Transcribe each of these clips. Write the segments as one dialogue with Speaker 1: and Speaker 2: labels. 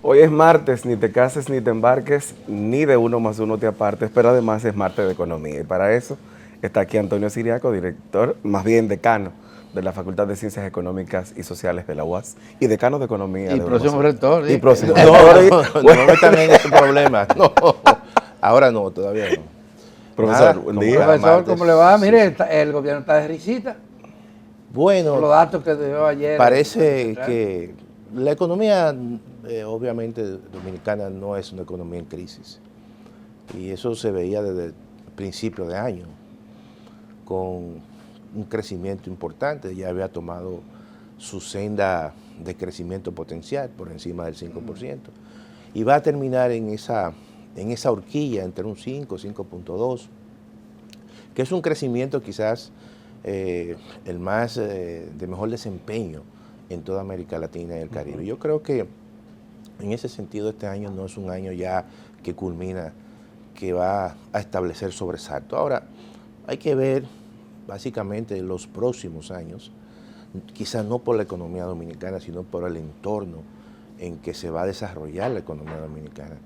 Speaker 1: Hoy es martes, ni te cases ni te embarques, ni de uno más uno te apartes, pero además es martes de economía. Y para eso está aquí Antonio Siriaco, director, más bien decano de la Facultad de Ciencias Económicas y Sociales de la UAS y decano de Economía
Speaker 2: Y
Speaker 1: de
Speaker 2: próximo
Speaker 1: UAS.
Speaker 2: rector.
Speaker 1: Y próximo
Speaker 2: No,
Speaker 1: rector.
Speaker 2: no metan en ese problema. No, ahora no, todavía no.
Speaker 1: Profesor,
Speaker 2: Nada,
Speaker 1: buen
Speaker 2: como
Speaker 1: día.
Speaker 2: cada
Speaker 3: Profesor,
Speaker 2: martes.
Speaker 3: ¿cómo le va?
Speaker 2: Sí,
Speaker 3: Mire,
Speaker 2: sí.
Speaker 3: el gobierno está de risita por los
Speaker 2: Bueno,
Speaker 3: datos que dio ayer. el Banco
Speaker 2: parece
Speaker 3: Central.
Speaker 2: que la economía, obviamente, dominicana no es una economía en crisis. Y eso se veía desde el principio de año, con un crecimiento importante. Ya había tomado su senda de crecimiento potencial por encima del 5%. Y va a terminar en esa horquilla entre un 5, 5.2, que es un crecimiento quizás el más de mejor desempeño en toda América Latina y el Caribe. Yo creo que en ese sentido este año no es un año ya que culmina, que va a establecer sobresalto. Ahora, hay que ver básicamente los próximos años, quizás no por la economía dominicana, sino por el entorno en que se va a desarrollar la economía dominicana,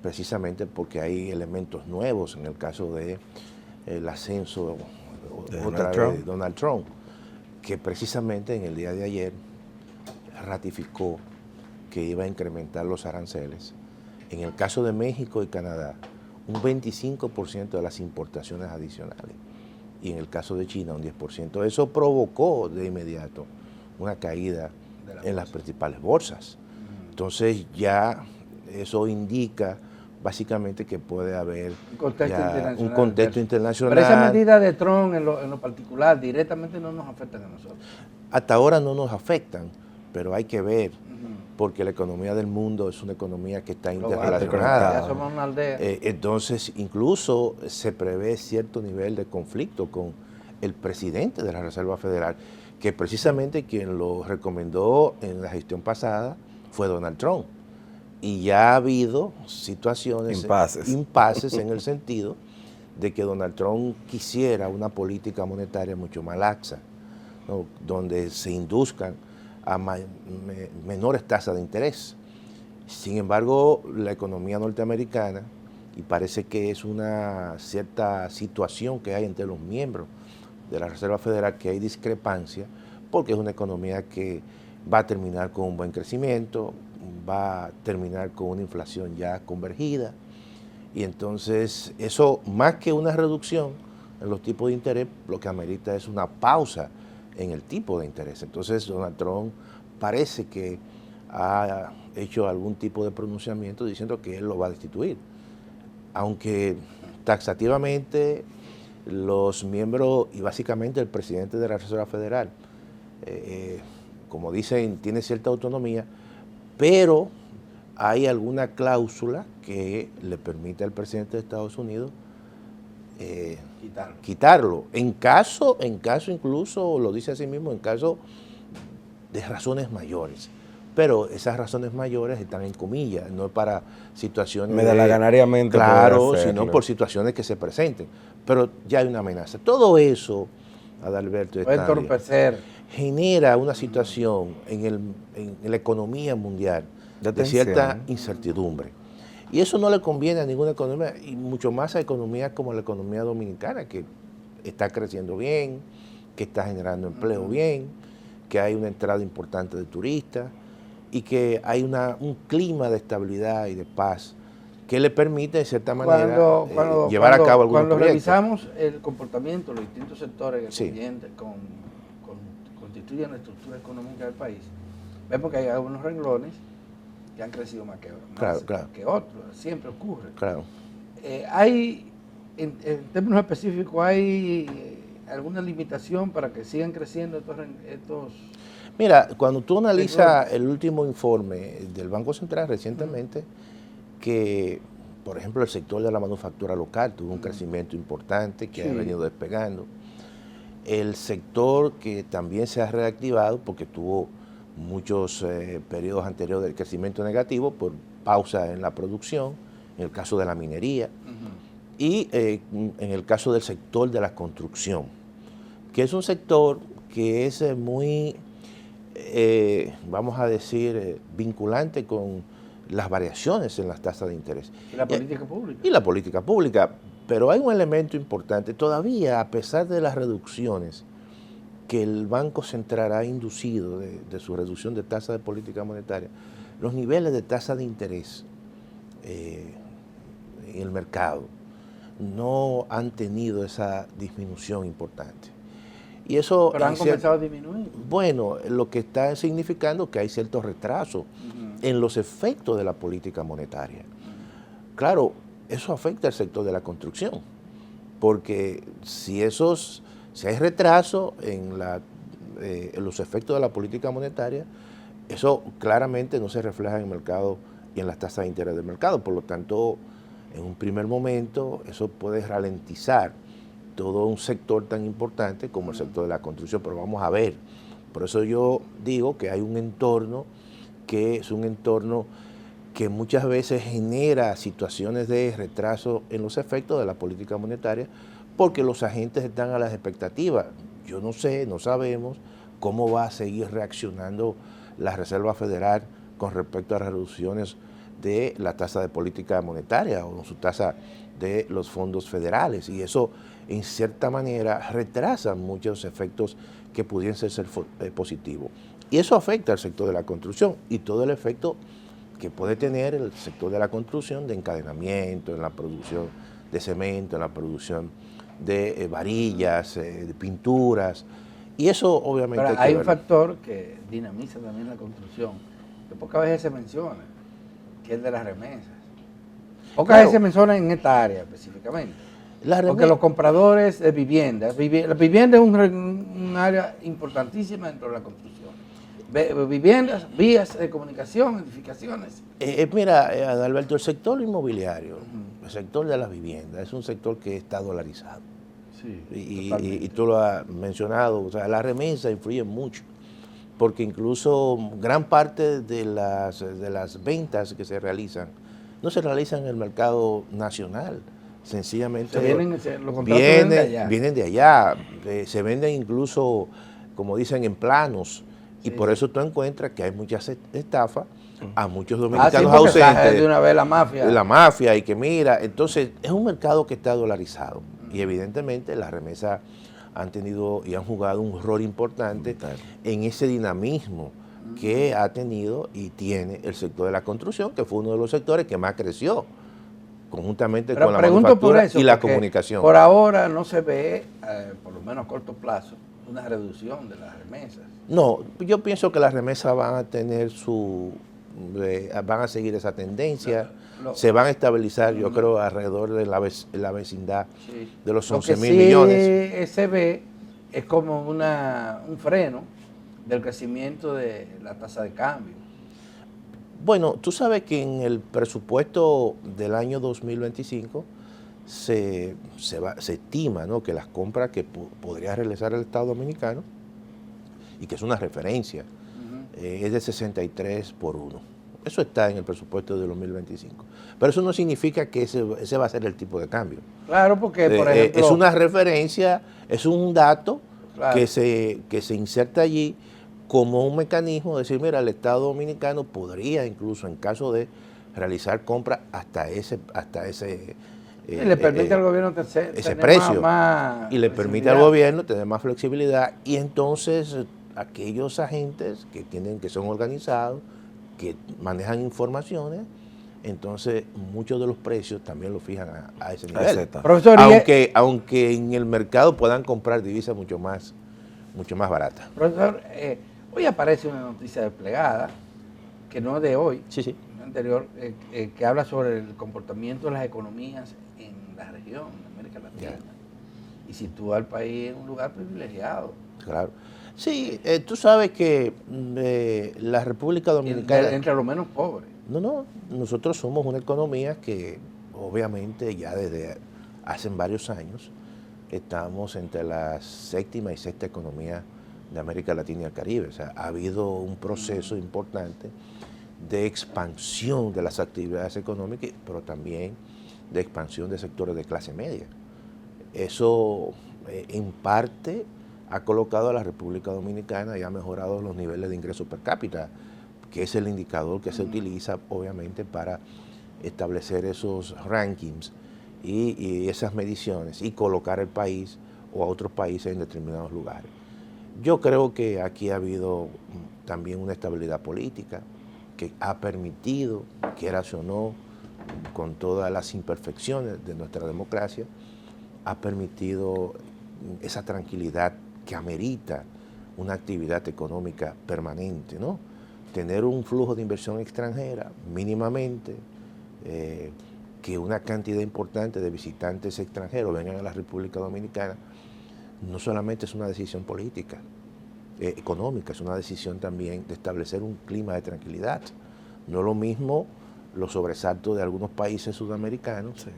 Speaker 2: precisamente porque hay elementos nuevos en el caso del ascenso de Donald Trump, que precisamente en el día de ayer ratificó que iba a incrementar los aranceles. En el caso de México y Canadá, un 25% de las importaciones adicionales, y en el caso de China un 10%. Eso provocó de inmediato una caída en las principales bolsas. Entonces ya eso indica básicamente que puede haber un contexto internacional.
Speaker 3: Pero esa medida de Trump en lo particular directamente no nos afecta a nosotros.
Speaker 2: Hasta ahora no nos afectan, pero hay que ver, porque la economía del mundo es una economía que está interrelacionada.
Speaker 3: Ya somos una aldea.
Speaker 2: Entonces, incluso se prevé cierto nivel de conflicto con el presidente de la Reserva Federal, que precisamente quien lo recomendó en la gestión pasada fue Donald Trump. Y ya ha habido situaciones, impases en el sentido de que Donald Trump quisiera una política monetaria mucho más laxa, ¿no?, donde se induzcan a menores tasas de interés. Sin embargo, la economía norteamericana, y parece que es una cierta situación que hay entre los miembros de la Reserva Federal, que hay discrepancia, porque es una economía que va a terminar con un buen crecimiento, va a terminar con una inflación ya convergida, y entonces eso, más que una reducción en los tipos de interés, lo que amerita es una pausa en el tipo de interés. Entonces Donald Trump parece que ha hecho algún tipo de pronunciamiento diciendo que él lo va a destituir, aunque taxativamente los miembros y básicamente el presidente de la Reserva Federal, como dicen, tiene cierta autonomía, pero hay alguna cláusula que le permite al presidente de Estados Unidos quitarlo. En caso incluso, lo dice así mismo, en caso de razones mayores. Pero esas razones mayores están en comillas, no es para situaciones
Speaker 1: Medalaganariamente,
Speaker 2: claro, sino por situaciones que se presenten. Pero ya hay una amenaza. Todo eso, Adalberto,
Speaker 3: puede entorpecer,
Speaker 2: genera una situación en la economía mundial de cierta incertidumbre. Y eso no le conviene a ninguna economía, y mucho más a economías como la economía dominicana, que está creciendo bien, que está generando empleo bien, que hay una entrada importante de turistas y que hay un clima de estabilidad y de paz que le permite, de cierta manera, llevar a cabo algunos
Speaker 3: cuando
Speaker 2: proyectos.
Speaker 3: revisamos el comportamiento de los distintos sectores
Speaker 2: Sí.
Speaker 3: que constituyen la estructura económica del país, vemos que hay algunos renglones que han crecido más que otros, siempre ocurre.
Speaker 2: Claro.
Speaker 3: Hay, en términos específicos, ¿hay alguna limitación para que sigan creciendo estos?
Speaker 2: Mira, cuando tú analizas el último informe del Banco Central recientemente, que, por ejemplo, el sector de la manufactura local tuvo un crecimiento importante que ha venido despegando. El sector que también se ha reactivado porque tuvo muchos periodos anteriores del crecimiento negativo por pausa en la producción, en el caso de la minería, y en el caso del sector de la construcción, que es un sector que es muy, vamos a decir, vinculante con las variaciones en las tasas de interés.
Speaker 3: Y la política pública.
Speaker 2: Y la política pública. Pero hay un elemento importante. Todavía, a pesar de las reducciones que el Banco Central ha inducido de su reducción de tasa de política monetaria, los niveles de tasa de interés en el mercado no han tenido esa disminución importante. Y eso,
Speaker 3: pero han comenzado a disminuir.
Speaker 2: Bueno, lo que está significando que hay cierto retraso en los efectos de la política monetaria. Claro, eso afecta al sector de la construcción, porque si hay retraso en los efectos de la política monetaria, eso claramente no se refleja en el mercado y en las tasas de interés del mercado. Por lo tanto, en un primer momento, eso puede ralentizar todo un sector tan importante como el sector de la construcción, pero vamos a ver. Por eso yo digo que hay un entorno que es un entorno que muchas veces genera situaciones de retraso en los efectos de la política monetaria, porque los agentes están a las expectativas. Yo no sé, no sabemos cómo va a seguir reaccionando la Reserva Federal con respecto a las reducciones de la tasa de política monetaria o su tasa de los fondos federales, y eso en cierta manera retrasa muchos efectos que pudieran ser positivos. Y eso afecta al sector de la construcción y todo el efecto que puede tener el sector de la construcción de encadenamiento, en la producción de cemento, en la producción de varillas, de pinturas, y eso obviamente...
Speaker 3: Pero hay un factor que dinamiza también la construcción, que pocas veces se menciona, que es el de las remesas. Pocas veces se menciona en esta área específicamente. Porque los compradores de viviendas, la vivienda es un área importantísima dentro de la construcción. Viviendas, vías de comunicación, edificaciones.
Speaker 2: Mira, Adalberto, el sector inmobiliario, el sector de las viviendas, es un sector que está dolarizado.
Speaker 3: Sí,
Speaker 2: y tú lo has mencionado, o sea, la remesa influye mucho, porque incluso gran parte de las ventas que se realizan, no se realizan en el mercado nacional, sencillamente vienen de allá, se venden incluso, como dicen, en planos. Y por eso tú encuentras que hay muchas estafas a muchos dominicanos ausentes.
Speaker 3: De una vez la mafia.
Speaker 2: La mafia, y que mira, entonces es un mercado que está dolarizado. Y evidentemente las remesas han tenido y han jugado un rol importante en ese dinamismo que ha tenido y tiene el sector de la construcción, que fue uno de los sectores que más creció, conjuntamente con la manufactura y la comunicación.
Speaker 3: Por ahora no se ve, por lo menos a corto plazo, una reducción de las remesas.
Speaker 2: No, yo pienso que las remesas van a tener van a seguir esa tendencia, se van a estabilizar, yo creo, alrededor de la vecindad de los 11.000 millones.
Speaker 3: Lo que sí se ve es como un freno del crecimiento de la tasa de cambio.
Speaker 2: Bueno, tú sabes que en el presupuesto del año 2025 se estima, ¿no?, que las compras que podría realizar el Estado Dominicano, y que es una referencia, es de 63 por 1. Eso está en el presupuesto de 2025. Pero eso no significa que ese va a ser el tipo de cambio.
Speaker 3: Claro, porque, por ejemplo...
Speaker 2: es una referencia, es un dato que se inserta allí como un mecanismo de decir, mira, el Estado Dominicano podría incluso, en caso de realizar compras hasta ese
Speaker 3: y le permite al gobierno
Speaker 2: ese precio, y le permite al gobierno tener más flexibilidad, y entonces aquellos agentes que son organizados, que manejan informaciones, entonces muchos de los precios también los fijan a ese nivel.
Speaker 3: Profesor,
Speaker 2: aunque en el mercado puedan comprar divisas mucho más baratas.
Speaker 3: Profesor, hoy aparece una noticia desplegada, que no es de hoy, anterior, que habla sobre el comportamiento de las economías en la región, en América Latina, y sitúa al país en un lugar privilegiado.
Speaker 2: Claro. Sí, tú sabes que la República Dominicana...
Speaker 3: Entre los menos pobres.
Speaker 2: No, nosotros somos una economía que obviamente ya desde hace varios años estamos entre la séptima y sexta economía de América Latina y el Caribe. O sea, ha habido un proceso importante de expansión de las actividades económicas, pero también de expansión de sectores de clase media. Eso en parte ha colocado a la República Dominicana y ha mejorado los niveles de ingreso per cápita, que es el indicador que se utiliza obviamente para establecer esos rankings y esas mediciones y colocar el país o a otros países en determinados lugares. Yo creo que aquí ha habido también una estabilidad política que ha permitido, quieras o no, con todas las imperfecciones de nuestra democracia, ha permitido esa tranquilidad que amerita una actividad económica permanente, ¿no? Tener un flujo de inversión extranjera mínimamente, que una cantidad importante de visitantes extranjeros vengan a la República Dominicana, no solamente es una decisión política, económica, es una decisión también de establecer un clima de tranquilidad. No es lo mismo los sobresaltos de algunos países sudamericanos, sí,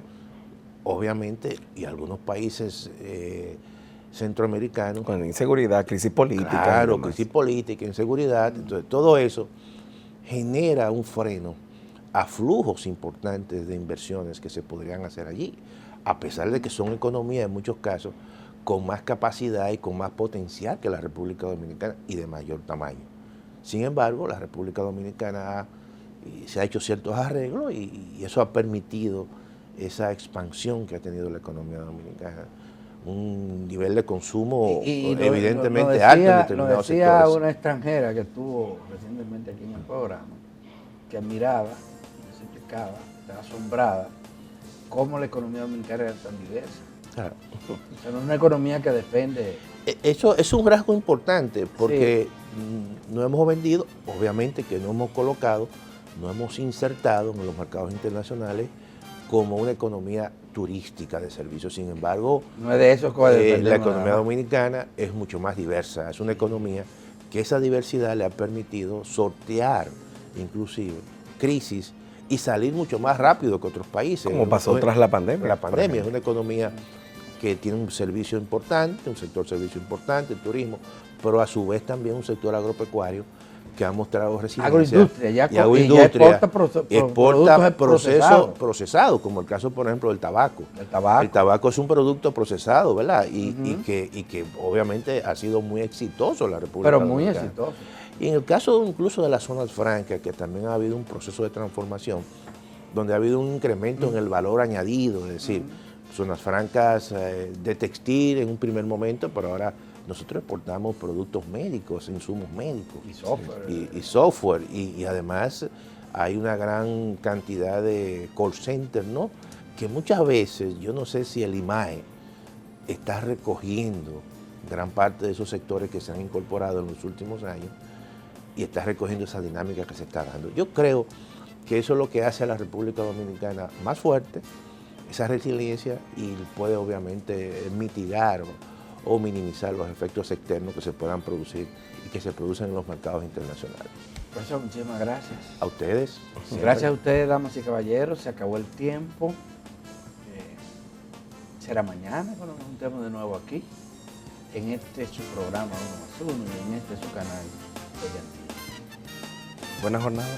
Speaker 2: obviamente, y algunos países centroamericanos.
Speaker 1: Con inseguridad, crisis política.
Speaker 2: Claro, crisis política, inseguridad. Entonces, todo eso genera un freno a flujos importantes de inversiones que se podrían hacer allí, a pesar de que son economías en muchos casos con más capacidad y con más potencial que la República Dominicana y de mayor tamaño. Sin embargo, la República Dominicana se ha hecho ciertos arreglos y eso ha permitido esa expansión que ha tenido la economía dominicana. Un nivel de consumo evidentemente alto en determinados sectores.
Speaker 3: Decía una extranjera que estuvo recientemente aquí en el programa, que admiraba, que se explicaba, estaba asombrada, cómo la economía dominicana era tan diversa.
Speaker 2: Claro.
Speaker 3: O sea, no es una economía que depende.
Speaker 2: Eso es un rasgo importante porque no hemos vendido, obviamente que no hemos colocado, no hemos insertado en los mercados internacionales como una economía turística de servicios. Sin embargo,
Speaker 3: no es de eso que
Speaker 2: la economía dominicana es mucho más diversa. Es una economía que esa diversidad le ha permitido sortear inclusive crisis y salir mucho más rápido que otros países.
Speaker 1: Como pasó tras la pandemia.
Speaker 2: La pandemia es una economía que tiene un servicio importante, un sector servicio importante, el turismo, pero a su vez también un sector agropecuario que ha mostrado resiliencia.
Speaker 3: Agroindustria,
Speaker 2: exporta procesos procesados, como el caso, por ejemplo, del tabaco. El tabaco es un producto procesado, ¿verdad? Y que obviamente ha sido muy exitoso en la República Dominicana.
Speaker 3: Pero muy exitoso.
Speaker 2: Y en el caso incluso de las zonas francas, que también ha habido un proceso de transformación, donde ha habido un incremento en el valor añadido, es decir, zonas francas de textil en un primer momento, pero ahora nosotros exportamos productos médicos, insumos médicos. Y software. Y además hay una gran cantidad de call centers, ¿no? Que muchas veces, yo no sé si el IMAE está recogiendo gran parte de esos sectores que se han incorporado en los últimos años y está recogiendo esa dinámica que se está dando. Yo creo que eso es lo que hace a la República Dominicana más fuerte, esa resiliencia, y puede obviamente mitigar o minimizar los efectos externos que se puedan producir y que se producen en los mercados internacionales.
Speaker 3: Profesor, muchísimas gracias.
Speaker 2: A ustedes.
Speaker 3: Gracias a ustedes, damas y caballeros. Se acabó el tiempo. Será mañana cuando nos juntemos de nuevo aquí, en este su programa 1 más 1 y en este su canal Brillantina.
Speaker 1: Buena jornada.